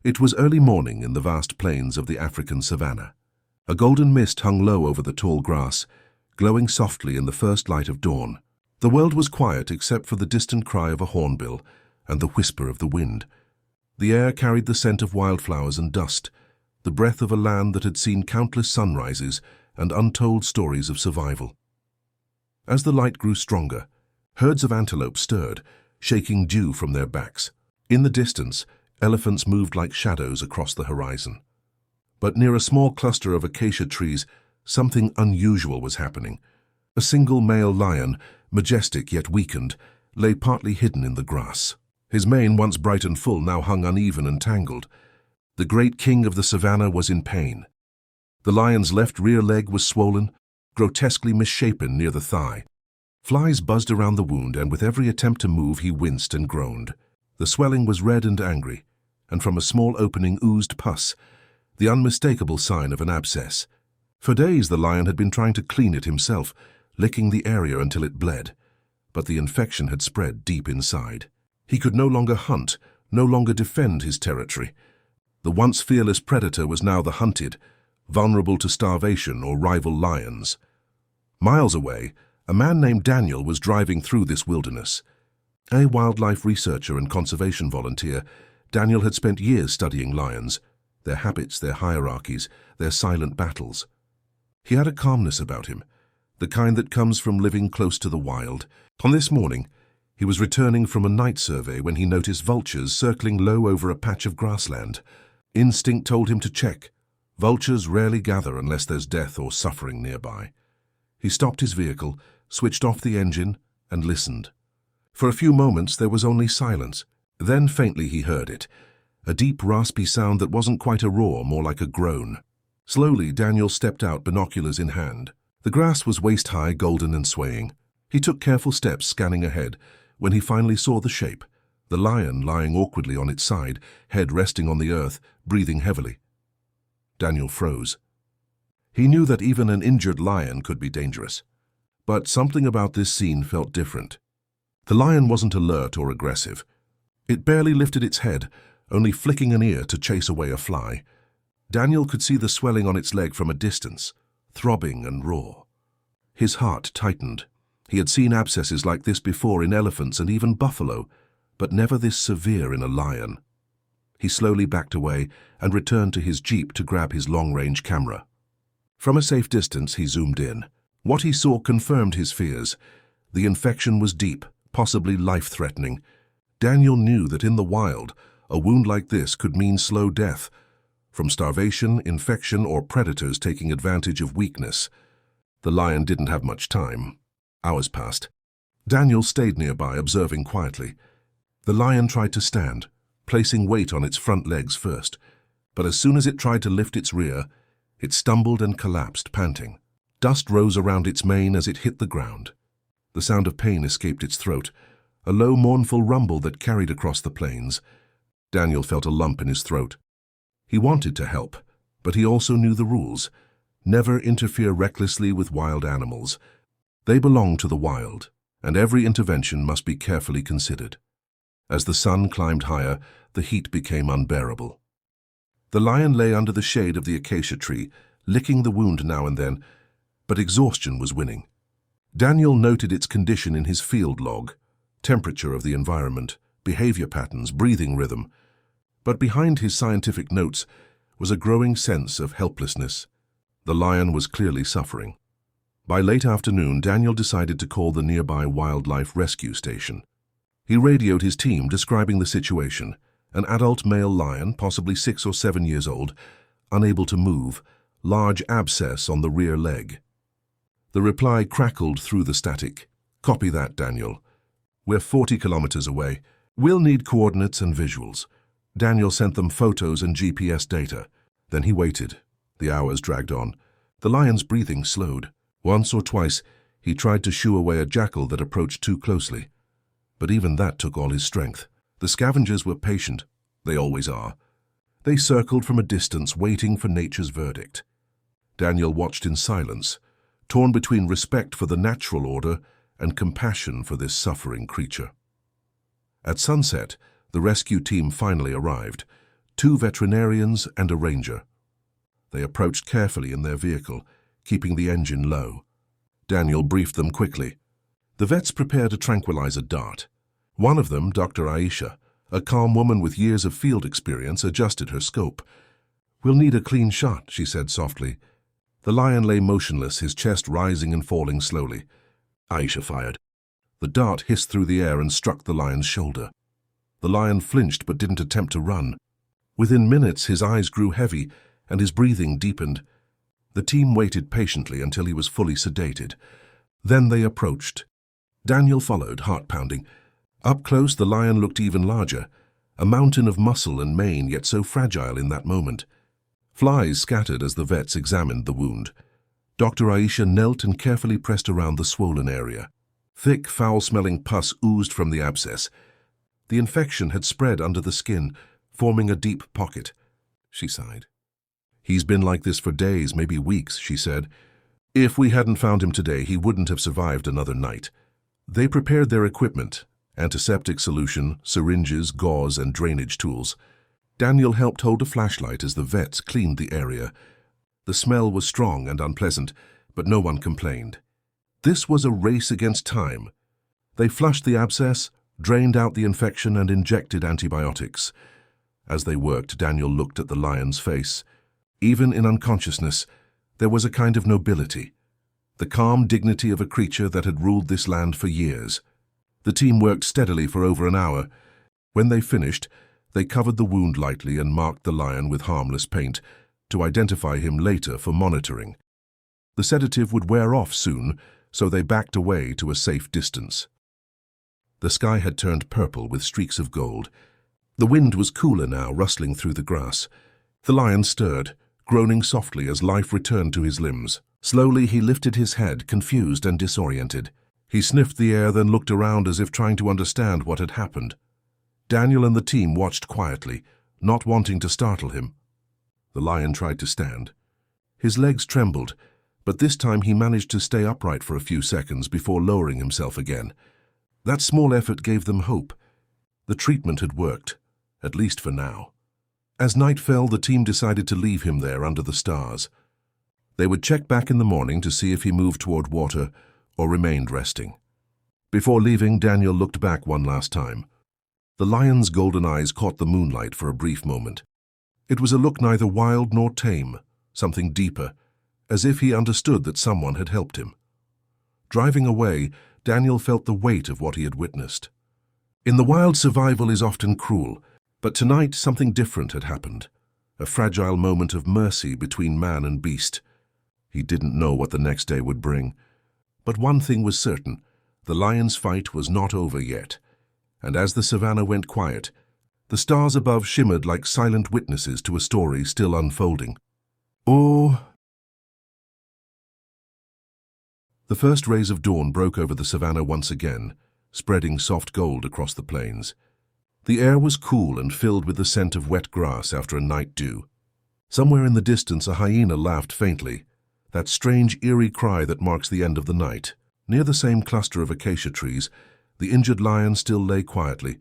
It was early morning in the vast plains of the African savannah. A golden mist hung low over the tall grass, glowing softly in the first light of dawn. The world was quiet except for the distant cry of a hornbill and the whisper of the wind. The air carried the scent of wildflowers and dust, the breath of a land that had seen countless sunrises and untold stories of survival. As the light grew stronger, herds of antelope stirred, shaking dew from their backs. In the distance, elephants moved like shadows across the horizon. But near a small cluster of acacia trees, something unusual was happening. A single male lion, majestic yet weakened, lay partly hidden in the grass. His mane, once bright and full, now hung uneven and tangled. The great king of the savannah was in pain. The lion's left rear leg was swollen, grotesquely misshapen near the thigh. Flies buzzed around the wound, and with every attempt to move he winced and groaned. The swelling was red and angry, and from a small opening oozed pus, the unmistakable sign of an abscess. For days the lion had been trying to clean it himself, licking the area until it bled, but the infection had spread deep inside. He could no longer hunt, no longer defend his territory. The once fearless predator was now the hunted, vulnerable to starvation or rival lions. Miles away, a man named Daniel was driving through this wilderness. A wildlife researcher and conservation volunteer, Daniel had spent years studying lions, their habits, their hierarchies, their silent battles. He had a calmness about him, the kind that comes from living close to the wild. On this morning, he was returning from a night survey when he noticed vultures circling low over a patch of grassland. Instinct told him to check. Vultures rarely gather unless there's death or suffering nearby. He stopped his vehicle, switched off the engine, and listened. For a few moments there was only silence. Then faintly he heard it, a deep, raspy sound that wasn't quite a roar, more like a groan. Slowly Daniel stepped out, binoculars in hand. The grass was waist-high, golden and swaying. He took careful steps, scanning ahead, when he finally saw the shape, the lion lying awkwardly on its side, head resting on the earth, breathing heavily. Daniel froze. He knew that even an injured lion could be dangerous. But something about this scene felt different. The lion wasn't alert or aggressive. It barely lifted its head, only flicking an ear to chase away a fly. Daniel could see the swelling on its leg from a distance, throbbing and raw. His heart tightened. He had seen abscesses like this before in elephants and even buffalo, but never this severe in a lion. He slowly backed away and returned to his jeep to grab his long-range camera. From a safe distance, he zoomed in. What he saw confirmed his fears. The infection was deep, possibly life-threatening. Daniel knew that in the wild, a wound like this could mean slow death, from starvation, infection, or predators taking advantage of weakness. The lion didn't have much time. Hours passed. Daniel stayed nearby, observing quietly. The lion tried to stand, placing weight on its front legs first, but as soon as it tried to lift its rear, it stumbled and collapsed, panting. Dust rose around its mane as it hit the ground. The sound of pain escaped its throat, a low, mournful rumble that carried across the plains. Daniel felt a lump in his throat. He wanted to help, but he also knew the rules. Never interfere recklessly with wild animals. They belong to the wild, and every intervention must be carefully considered. As the sun climbed higher, the heat became unbearable. The lion lay under the shade of the acacia tree, licking the wound now and then, but exhaustion was winning. Daniel noted its condition in his field log, temperature of the environment, behavior patterns, breathing rhythm. But behind his scientific notes was a growing sense of helplessness. The lion was clearly suffering. By late afternoon, Daniel decided to call the nearby wildlife rescue station. He radioed his team, describing the situation. An adult male lion, possibly 6 or 7 years old, unable to move, large abscess on the rear leg. The reply crackled through the static. "Copy that, Daniel. We're 40 kilometers away. We'll need coordinates and visuals." Daniel sent them photos and GPS data. Then he waited. The hours dragged on. The lion's breathing slowed. Once or twice, he tried to shoo away a jackal that approached too closely. But even that took all his strength. The scavengers were patient. They always are. They circled from a distance, waiting for nature's verdict. Daniel watched in silence, torn between respect for the natural order and compassion for this suffering creature. At sunset, the rescue team finally arrived. 2 veterinarians and a ranger. They approached carefully in their vehicle, keeping the engine low. Daniel briefed them quickly. The vets prepared a tranquilizer dart. One of them, Dr. Aisha, a calm woman with years of field experience, adjusted her scope. "We'll need a clean shot," she said softly. The lion lay motionless, his chest rising and falling slowly. Aisha fired. The dart hissed through the air and struck the lion's shoulder. The lion flinched but didn't attempt to run. Within minutes, his eyes grew heavy and his breathing deepened. The team waited patiently until he was fully sedated. Then they approached. Daniel followed, heart pounding. Up close, the lion looked even larger, a mountain of muscle and mane, yet so fragile in that moment. Flies scattered as the vets examined the wound. Dr. Aisha knelt and carefully pressed around the swollen area. Thick, foul-smelling pus oozed from the abscess. The infection had spread under the skin, forming a deep pocket. She sighed. "He's been like this for days, maybe weeks," she said. "If we hadn't found him today, he wouldn't have survived another night." They prepared their equipment: antiseptic solution, syringes, gauze, and drainage tools. Daniel helped hold a flashlight as the vets cleaned the area. The smell was strong and unpleasant, but no one complained. This was a race against time. They flushed the abscess, drained out the infection, and injected antibiotics. As they worked, Daniel looked at the lion's face. Even in unconsciousness, there was a kind of nobility, the calm dignity of a creature that had ruled this land for years. The team worked steadily for over an hour. When they finished, they covered the wound lightly and marked the lion with harmless paint to identify him later for monitoring. The sedative would wear off soon, so they backed away to a safe distance. The sky had turned purple with streaks of gold. The wind was cooler now, rustling through the grass. The lion stirred, groaning softly as life returned to his limbs. Slowly he lifted his head, confused and disoriented. He sniffed the air, then looked around as if trying to understand what had happened. Daniel and the team watched quietly, not wanting to startle him. The lion tried to stand. His legs trembled, but this time he managed to stay upright for a few seconds before lowering himself again. That small effort gave them hope. The treatment had worked, at least for now. As night fell, the team decided to leave him there under the stars. They would check back in the morning to see if he moved toward water or remained resting. Before leaving, Daniel looked back one last time. The lion's golden eyes caught the moonlight for a brief moment. It was a look neither wild nor tame, something deeper, as if he understood that someone had helped him. Driving away, Daniel felt the weight of what he had witnessed. In the wild, survival is often cruel, but tonight something different had happened, a fragile moment of mercy between man and beast. He didn't know what the next day would bring. But one thing was certain: the lion's fight was not over yet. And as the savannah went quiet, the stars above shimmered like silent witnesses to a story still unfolding. Oh! The first rays of dawn broke over the savannah once again, spreading soft gold across the plains. The air was cool and filled with the scent of wet grass after a night dew. Somewhere in the distance a hyena laughed faintly, that strange, eerie cry that marks the end of the night. Near the same cluster of acacia trees, the injured lion still lay quietly,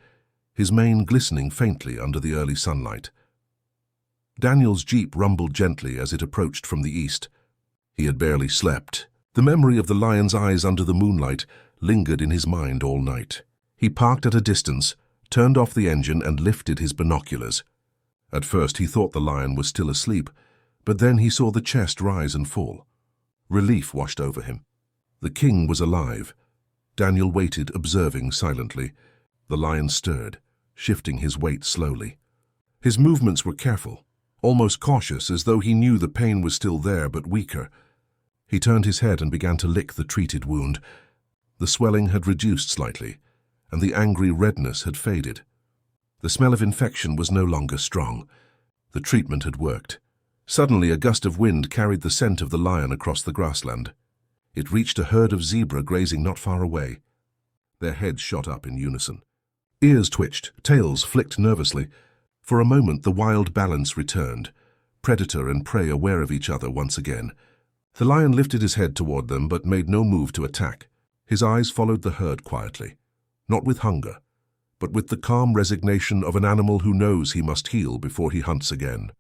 his mane glistening faintly under the early sunlight. Daniel's jeep rumbled gently as it approached from the east. He had barely slept. The memory of the lion's eyes under the moonlight lingered in his mind all night. He parked at a distance, turned off the engine, and lifted his binoculars. At first he thought the lion was still asleep, but then he saw the chest rise and fall. Relief washed over him. The king was alive. Daniel waited, observing silently. The lion stirred, shifting his weight slowly. His movements were careful, almost cautious, as though he knew the pain was still there but weaker. He turned his head and began to lick the treated wound. The swelling had reduced slightly, and the angry redness had faded. The smell of infection was no longer strong. The treatment had worked. Suddenly, a gust of wind carried the scent of the lion across the grassland. It reached a herd of zebra grazing not far away. Their heads shot up in unison. Ears twitched, tails flicked nervously. For a moment, the wild balance returned, predator and prey aware of each other once again. The lion lifted his head toward them but made no move to attack. His eyes followed the herd quietly, not with hunger, but with the calm resignation of an animal who knows he must heal before he hunts again.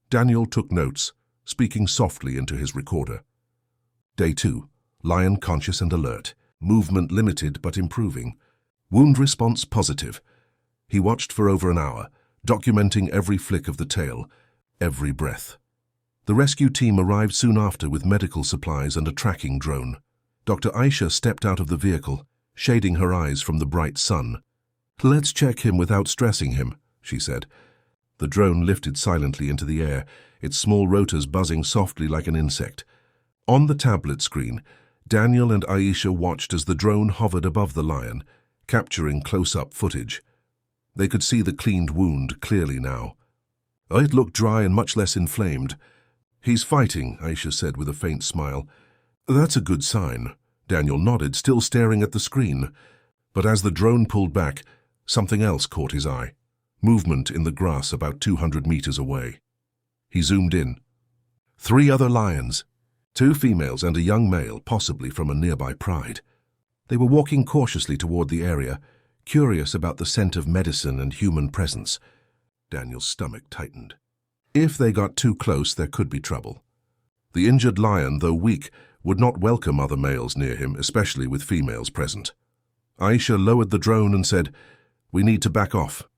Daniel took notes, speaking softly into his recorder. Day 2. Lion conscious and alert. Movement limited but improving. Wound response positive. He watched for over an hour, documenting every flick of the tail, every breath. The rescue team arrived soon after with medical supplies and a tracking drone. Dr. Aisha stepped out of the vehicle, shading her eyes from the bright sun. "Let's check him without stressing him," she said. The drone lifted silently into the air, its small rotors buzzing softly like an insect. On the tablet screen, Daniel and Aisha watched as the drone hovered above the lion, capturing close-up footage. They could see the cleaned wound clearly now. It looked dry and much less inflamed. "He's fighting," Aisha said with a faint smile. "That's a good sign." Daniel nodded, still staring at the screen. But as the drone pulled back, something else caught his eye. Movement in the grass about 200 meters away. He zoomed in. 3 other lions, 2 females and a young male, possibly from a nearby pride. They were walking cautiously toward the area, curious about the scent of medicine and human presence. Daniel's stomach tightened. If they got too close, there could be trouble. The injured lion, though weak, would not welcome other males near him, especially with females present. Aisha lowered the drone and said, "We need to back off.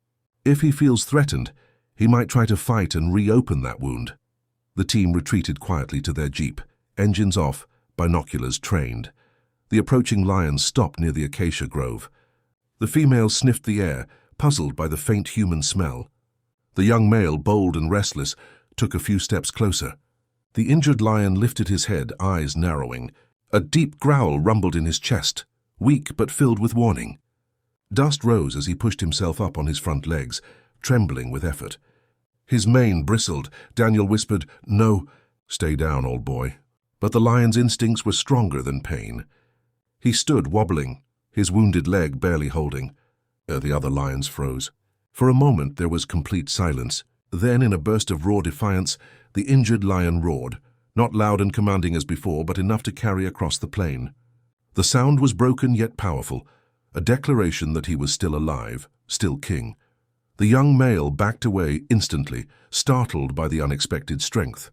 If he feels threatened, he might try to fight and reopen that wound." The team retreated quietly to their jeep, engines off, binoculars trained. The approaching lions stopped near the acacia grove. The female sniffed the air, puzzled by the faint human smell. The young male, bold and restless, took a few steps closer. The injured lion lifted his head, eyes narrowing. A deep growl rumbled in his chest, weak but filled with warning. Dust rose as he pushed himself up on his front legs, trembling with effort. His mane bristled. Daniel whispered, "No, stay down, old boy." But the lion's instincts were stronger than pain. He stood wobbling, his wounded leg barely holding. The other lions froze. For a moment there was complete silence. Then, in a burst of raw defiance, the injured lion roared, not loud and commanding as before, but enough to carry across the plain. The sound was broken yet powerful, a declaration that he was still alive, still king. The young male backed away instantly, startled by the unexpected strength.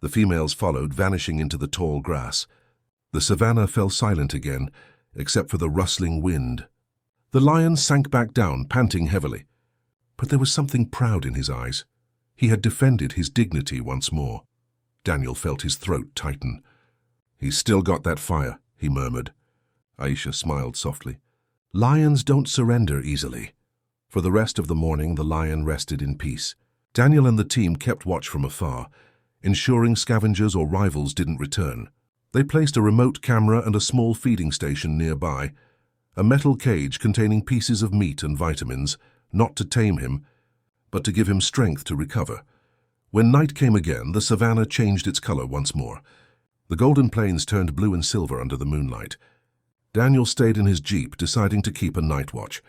The females followed, vanishing into the tall grass. The savannah fell silent again, except for the rustling wind. The lion sank back down, panting heavily. But there was something proud in his eyes. He had defended his dignity once more. Daniel felt his throat tighten. "He's still got that fire," he murmured. Aisha smiled softly. "Lions don't surrender easily." For the rest of the morning, the lion rested in peace. Daniel and the team kept watch from afar, ensuring scavengers or rivals didn't return. They placed a remote camera and a small feeding station nearby, a metal cage containing pieces of meat and vitamins, not to tame him, but to give him strength to recover. When night came again, the savannah changed its color once more. The golden plains turned blue and silver under the moonlight. Daniel stayed in his jeep, deciding to keep a night watch.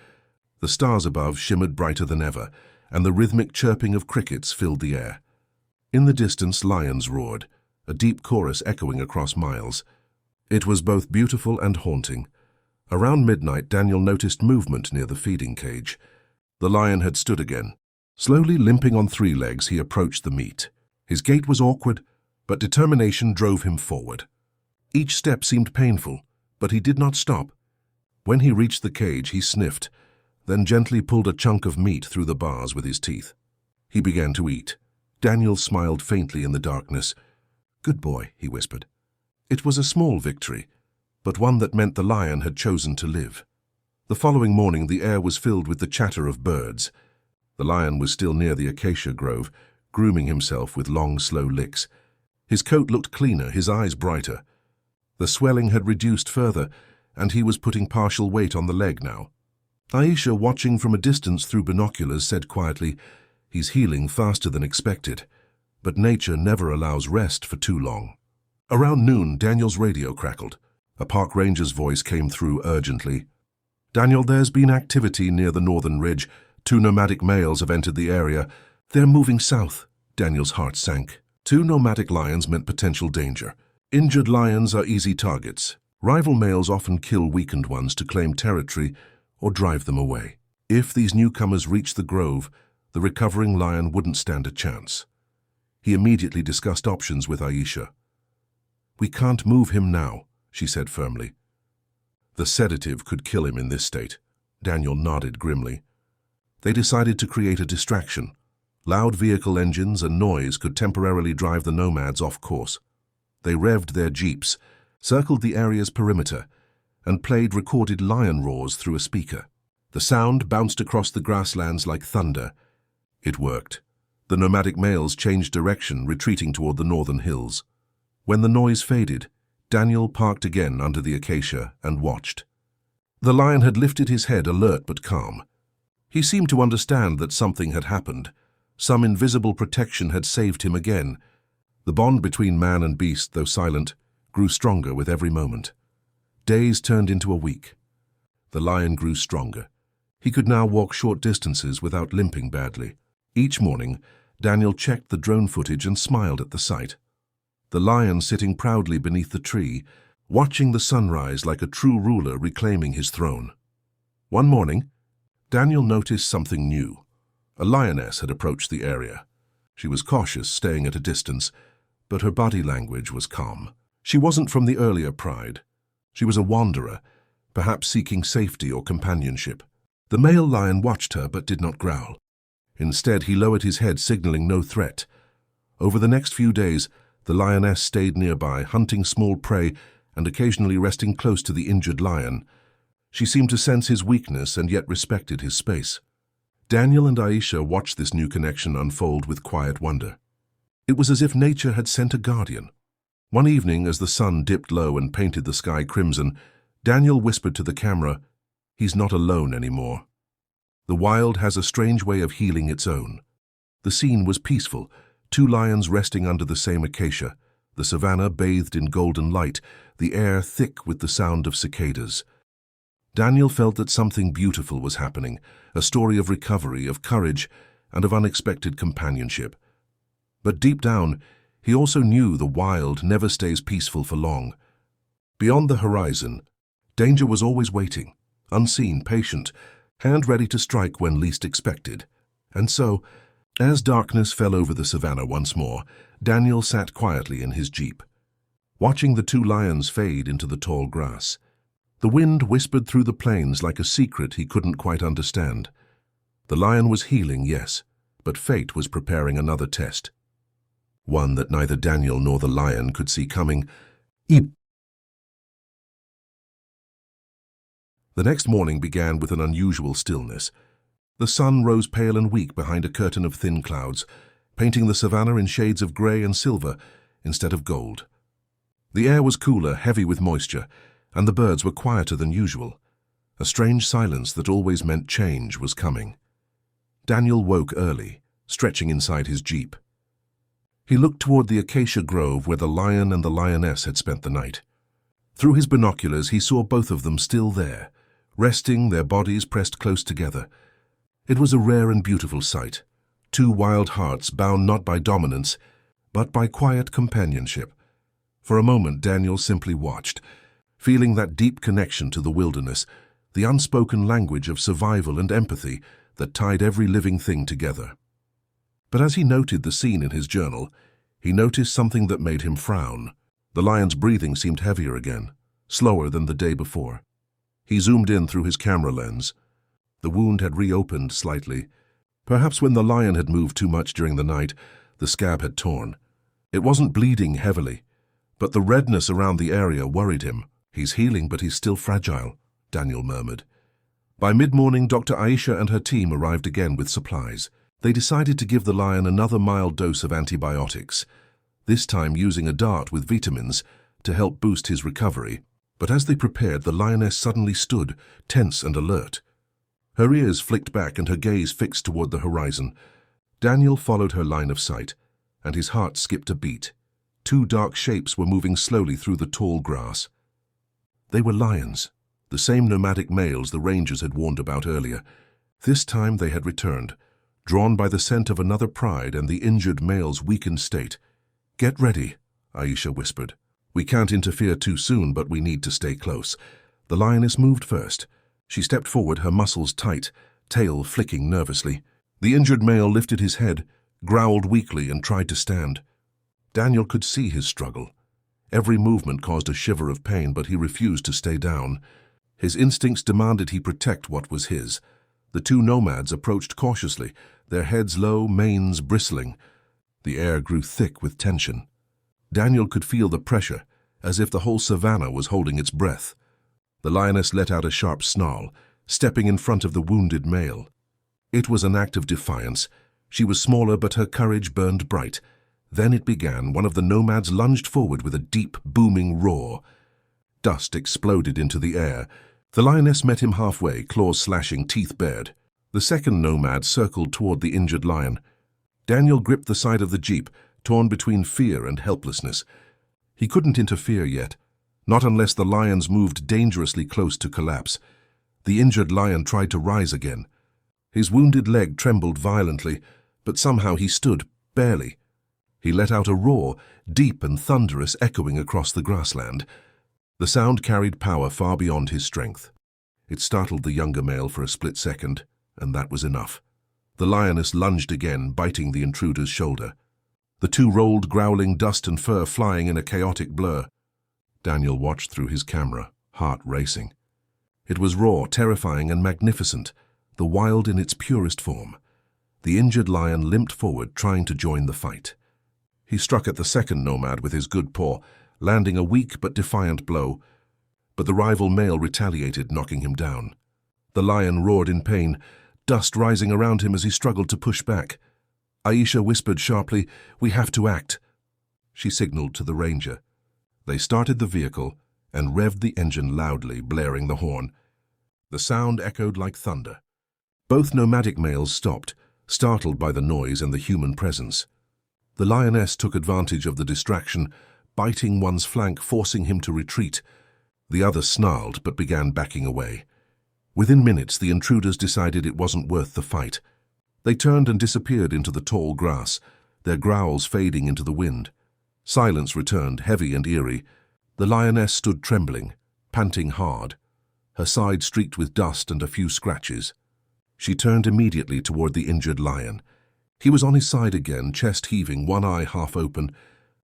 The stars above shimmered brighter than ever, and the rhythmic chirping of crickets filled the air. In the distance, lions roared, a deep chorus echoing across miles. It was both beautiful and haunting. Around midnight, Daniel noticed movement near the feeding cage. The lion had stood again. Slowly limping on 3 legs, he approached the meat. His gait was awkward, but determination drove him forward. Each step seemed painful, but he did not stop. When he reached the cage, he sniffed, then gently pulled a chunk of meat through the bars with his teeth. He began to eat. Daniel smiled faintly in the darkness. "Good boy," he whispered. It was a small victory, but one that meant the lion had chosen to live. The following morning, the air was filled with the chatter of birds. The lion was still near the acacia grove, grooming himself with long, slow licks. His coat looked cleaner, his eyes brighter. The swelling had reduced further, and he was putting partial weight on the leg now. Aisha, watching from a distance through binoculars, said quietly, "He's healing faster than expected, but nature never allows rest for too long." Around noon, Daniel's radio crackled. A park ranger's voice came through urgently. "Daniel, there's been activity near the northern ridge. 2 nomadic males have entered the area. They're moving south." Daniel's heart sank. 2 nomadic lions meant potential danger. Injured lions are easy targets. Rival males often kill weakened ones to claim territory or drive them away. If these newcomers reached the grove, the recovering lion wouldn't stand a chance. He immediately discussed options with Aisha. "We can't move him now," she said firmly. "The sedative could kill him in this state." Daniel nodded grimly. They decided to create a distraction. Loud vehicle engines and noise could temporarily drive the nomads off course. They revved their jeeps, circled the area's perimeter, and played recorded lion roars through a speaker. The sound bounced across the grasslands like thunder. It worked. The nomadic males changed direction, retreating toward the northern hills. When the noise faded, Daniel parked again under the acacia and watched. The lion had lifted his head, alert but calm. He seemed to understand that something had happened. Some invisible protection had saved him again. The bond between man and beast, though silent, grew stronger with every moment. Days turned into a week. The lion grew stronger. He could now walk short distances without limping badly. Each morning, Daniel checked the drone footage and smiled at the sight. The lion sitting proudly beneath the tree, watching the sunrise like a true ruler reclaiming his throne. One morning, Daniel noticed something new. A lioness had approached the area. She was cautious, staying at a distance, but her body language was calm. She wasn't from the earlier pride. She was a wanderer, perhaps seeking safety or companionship. The male lion watched her but did not growl. Instead, he lowered his head, signaling no threat. Over the next few days, the lioness stayed nearby, hunting small prey and occasionally resting close to the injured lion. She seemed to sense his weakness and yet respected his space. Daniel and Aisha watched this new connection unfold with quiet wonder. It was as if nature had sent a guardian. One evening, as the sun dipped low and painted the sky crimson, Daniel whispered to the camera, "He's not alone anymore." The wild has a strange way of healing its own. The scene was peaceful, 2 lions resting under the same acacia, the savannah bathed in golden light, the air thick with the sound of cicadas. Daniel felt that something beautiful was happening, a story of recovery, of courage, and of unexpected companionship. But deep down, he also knew the wild never stays peaceful for long. Beyond the horizon, danger was always waiting, unseen, patient, hand ready to strike when least expected. And so, as darkness fell over the savannah once more, Daniel sat quietly in his jeep, watching the 2 lions fade into the tall grass. The wind whispered through the plains like a secret he couldn't quite understand. The lion was healing, yes, but fate was preparing another test. One that neither Daniel nor the lion could see coming. The next morning began with an unusual stillness. The sun rose pale and weak behind a curtain of thin clouds, painting the savannah in shades of grey and silver instead of gold. The air was cooler, heavy with moisture, and the birds were quieter than usual. A strange silence that always meant change was coming. Daniel woke early, stretching inside his jeep. He looked toward the acacia grove where the lion and the lioness had spent the night. Through his binoculars, he saw both of them still there, resting, their bodies pressed close together. It was a rare and beautiful sight. 2 wild hearts bound not by dominance, but by quiet companionship. For a moment, Daniel simply watched, feeling that deep connection to the wilderness, the unspoken language of survival and empathy that tied every living thing together. But as he noted the scene in his journal, he noticed something that made him frown. The lion's breathing seemed heavier again, slower than the day before. He zoomed in through his camera lens. The wound had reopened slightly. Perhaps when the lion had moved too much during the night, the scab had torn. It wasn't bleeding heavily, but the redness around the area worried him. "He's healing, but he's still fragile," Daniel murmured. By mid-morning, Dr. Aisha and her team arrived again with supplies. They decided to give the lion another mild dose of antibiotics, this time using a dart with vitamins to help boost his recovery. But as they prepared, the lioness suddenly stood, tense and alert. Her ears flicked back and her gaze fixed toward the horizon. Daniel followed her line of sight, and his heart skipped a beat. 2 dark shapes were moving slowly through the tall grass. They were lions, the same nomadic males the rangers had warned about earlier. This time they had returned, drawn by the scent of another pride and the injured male's weakened state. "Get ready," Aisha whispered. "We can't interfere too soon, but we need to stay close." The lioness moved first, She stepped forward, her muscles tight, tail flicking nervously. The injured male lifted his head, growled weakly, and tried to stand. Daniel could see his struggle. Every movement caused a shiver of pain, but he refused to stay down. His instincts demanded he protect what was his. The two nomads approached cautiously, their heads low, manes bristling. The air grew thick with tension. Daniel could feel the pressure, as if the whole savannah was holding its breath. The lioness let out a sharp snarl, stepping in front of the wounded male. It was an act of defiance. She was smaller, but her courage burned bright. Then it began. One of the nomads lunged forward with a deep, booming roar. Dust exploded into the air. The lioness met him halfway, claws slashing, teeth bared. The second nomad circled toward the injured lion. Daniel gripped the side of the jeep, torn between fear and helplessness. He couldn't interfere yet, not unless the lions moved dangerously close to collapse. The injured lion tried to rise again. His wounded leg trembled violently, but somehow he stood, barely. He let out a roar, deep and thunderous, echoing across the grassland. The sound carried power far beyond his strength. It startled the younger male for a split second, and that was enough. The lioness lunged again, biting the intruder's shoulder. The two rolled, growling, dust and fur flying in a chaotic blur. Daniel watched through his camera, heart racing. It was raw, terrifying, and magnificent, the wild in its purest form. The injured lion limped forward, trying to join the fight. He struck at the second nomad with his good paw, landing a weak but defiant blow, but the rival male retaliated, knocking him down. The lion roared in pain, dust rising around him as he struggled to push back. Aisha whispered sharply, "We have to act." She signaled to the ranger. They started the vehicle and revved the engine loudly, blaring the horn. The sound echoed like thunder. Both nomadic males stopped, startled by the noise and the human presence. The lioness took advantage of the distraction, biting one's flank, forcing him to retreat. The other snarled but began backing away. Within minutes, the intruders decided it wasn't worth the fight. They turned and disappeared into the tall grass, their growls fading into the wind. Silence returned, heavy and eerie. The lioness stood trembling, panting hard, her side streaked with dust and a few scratches. She turned immediately toward the injured lion. He was on his side again, chest heaving, one eye half open.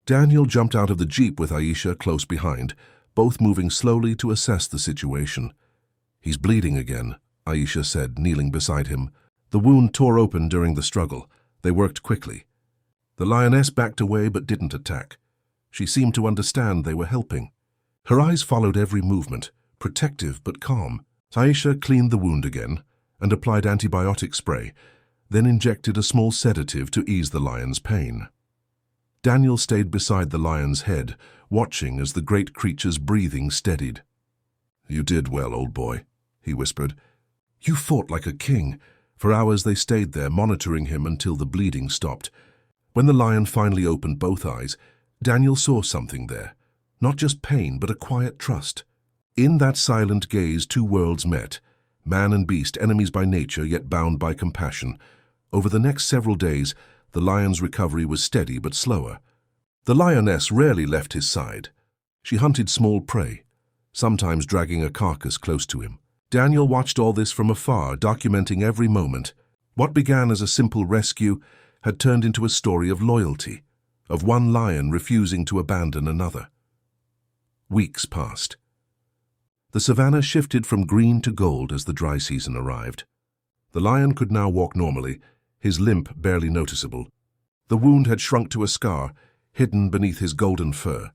Daniel jumped out of the jeep with Aisha close behind, both moving slowly to assess the situation. "He's bleeding again," Aisha said, kneeling beside him. The wound tore open during the struggle. They worked quickly. The lioness backed away but didn't attack. She seemed to understand they were helping. Her eyes followed every movement, protective but calm. Aisha cleaned the wound again and applied antibiotic spray, then injected a small sedative to ease the lion's pain. Daniel stayed beside the lion's head, watching as the great creature's breathing steadied. "You did well, old boy," he whispered. "You fought like a king." For hours they stayed there, monitoring him until the bleeding stopped. When the lion finally opened both eyes, Daniel saw something there. Not just pain, but a quiet trust. In that silent gaze, two worlds met. Man and beast, enemies by nature, yet bound by compassion. Over the next several days, the lion's recovery was steady but slower. The lioness rarely left his side. She hunted small prey, sometimes dragging a carcass close to him. Daniel watched all this from afar, documenting every moment. What began as a simple rescue had turned into a story of loyalty, of one lion refusing to abandon another. Weeks passed. The savannah shifted from green to gold as the dry season arrived. The lion could now walk normally, his limp barely noticeable. The wound had shrunk to a scar, hidden beneath his golden fur.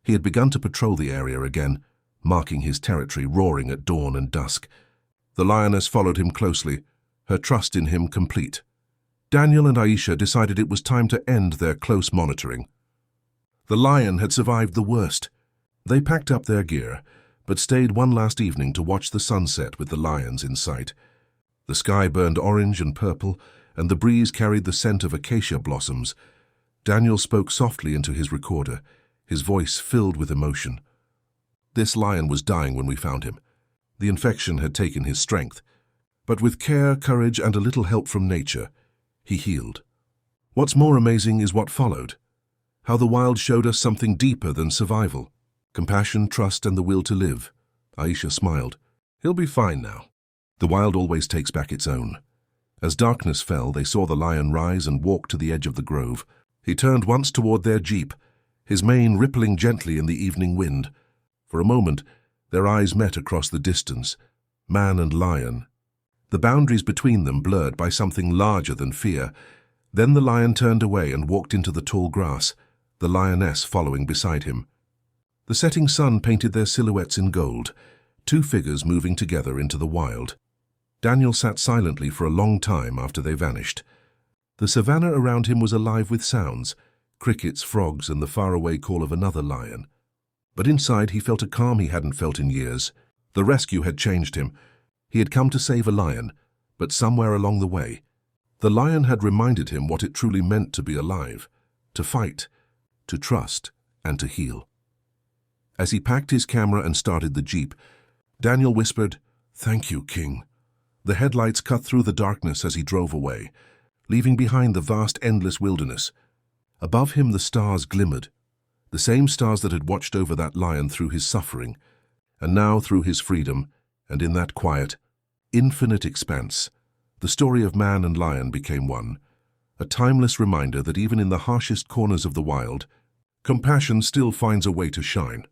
He had begun to patrol the area again, marking his territory, roaring at dawn and dusk. The lioness followed him closely, her trust in him complete. Daniel and Aisha decided it was time to end their close monitoring. The lion had survived the worst. They packed up their gear, but stayed one last evening to watch the sunset with the lions in sight. The sky burned orange and purple, and the breeze carried the scent of acacia blossoms. Daniel spoke softly into his recorder, his voice filled with emotion. This lion was dying when we found him. The infection had taken his strength, but with care, courage, and a little help from nature, he healed. What's more amazing is what followed. How the wild showed us something deeper than survival. Compassion, trust, and the will to live. Aisha smiled. He'll be fine now. The wild always takes back its own. As darkness fell, they saw the lion rise and walk to the edge of the grove. He turned once toward their jeep, his mane rippling gently in the evening wind. For a moment, their eyes met across the distance, man and lion. The boundaries between them blurred by something larger than fear. Then the lion turned away and walked into the tall grass, the lioness following beside him. The setting sun painted their silhouettes in gold, two figures moving together into the wild. Daniel sat silently for a long time after they vanished. The savannah around him was alive with sounds, crickets, frogs, and the faraway call of another lion. But inside he felt a calm he hadn't felt in years. The rescue had changed him. He had come to save a lion, but somewhere along the way, the lion had reminded him what it truly meant to be alive, to fight, to trust, and to heal. As he packed his camera and started the jeep, Daniel whispered, "Thank you, King." The headlights cut through the darkness as he drove away, leaving behind the vast, endless wilderness. Above him the stars glimmered, the same stars that had watched over that lion through his suffering, and now through his freedom, and in that quiet, infinite expanse, the story of man and lion became one, a timeless reminder that even in the harshest corners of the wild, compassion still finds a way to shine.